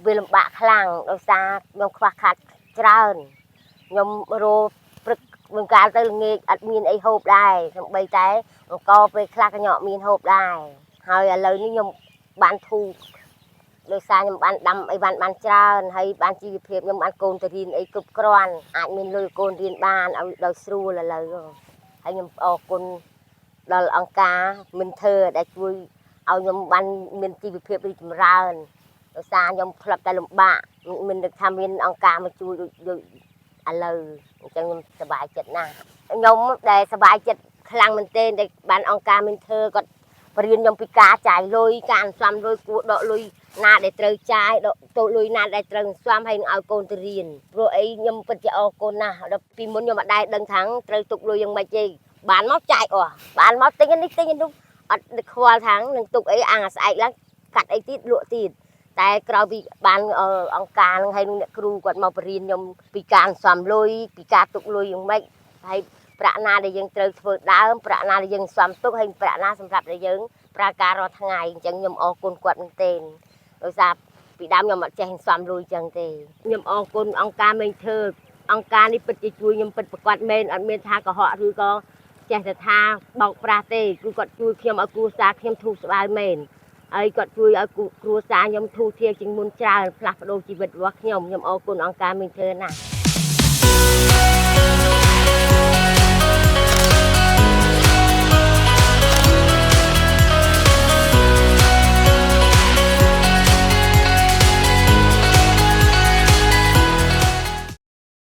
វាលំបាកខ្លាំងដោយសារខ្ញុំខ្វះខាតច្រើនខ្ញុំរោព្រឹកមិនកាលទៅល្ងាចអត់មានអីហូបដែរសំបីតែអង្គពេលខ្លះក៏ខ្ញុំអត់មានហូបដែរហើយឥឡូវនេះខ្ញុំបានធូរដោយសារខ្ញុំបានដាំអីបានច្រើនហើយបានជីវភាពខ្ញុំបានកូនទៅរៀនអីគ្រប់គ្រាន់អាចមានលុយកូនរៀនបានឲ្យដោយស្រួលឥឡូវហើយខ្ញុំអរគុណដល់អង្គការមិនធ្វើដែលជួយឲ្យខ្ញុំបានមានជីវភាពរីកចម្រើនដោយសារខ្ញុំធ្លាប់តែលំបាកមិននឹកថាមានអង្គការមកជួយដូចឥឡូវអញ្ចឹងខ្ញុំសប្បាយចិត្តណាស់ខ្ញុំដែលសប្បាយចិត្តខ្លាំងមែនទែនដែលបានអង្គការមិនធ្វើគាត់បរៀនខ្ញុំពីការចាយលុយការអន្សំលុយគួរដកលុយណាដែលត្រូវចាយដកទៅលុយណាដែលត្រូវអន្សំហើយនឹងឲ្យកូនទៅរៀនព្រោះអីខ្ញុំពិតជាអរគុណណាស់ដល់ពីមុនខ្ញុំអត់ដែរដឹងថាត្រូវទុកលុយយ៉ាងម៉េចទេបានមកចាយអស់បានមកទិញនេះទិញនោះអត់ខ្វល់ថានឹងទុកអីអាស្អែកឡើងកាត់អីទៀតលក់ទៀតតែក្រោយពីបានអង្គការនឹងហើយនឹងអ្នកគ្រូគាត់មកបរៀនខ្ញុំពីការអន្សំលុយពីការទុកលុយយ៉ាងម៉េចហើយប្រាក់ណាដែលយើងត្រូវធ្វើដើមប្រាក់ណាដែលយើងស្សំទុកហើយប្រាក់ណាសម្រាប់ដែលយើងប្រើការរាល់ថ្ងៃអញ្ចឹងខ្ញុំអរគុណគាត់មែនទែនដោយសារពីដើមខ្ញុំអត់ចេះស្សំលុយអញ្ចឹងទេខ្ញុំអរគុណអង្គការមេធ្វើអង្គការនេះពិតជាជួយខ្ញុំពិតប្រកបមែនអត់មានថាកុហកឬក៏ចេះតែថាបោកប្រាស់ទេគឺគាត់ជួយខ្ញុំឲ្យគ្រួសារខ្ញុំធូរស្បើយមែនហើយគាត់ជួយឲ្យគ្រួសារខ្ញុំធូរធារជាងមុនច្រើនផ្លាស់ប្ដូរជីវិតរបស់ខ្ញុំអរគុណអង្គការមេធ្វើណាស់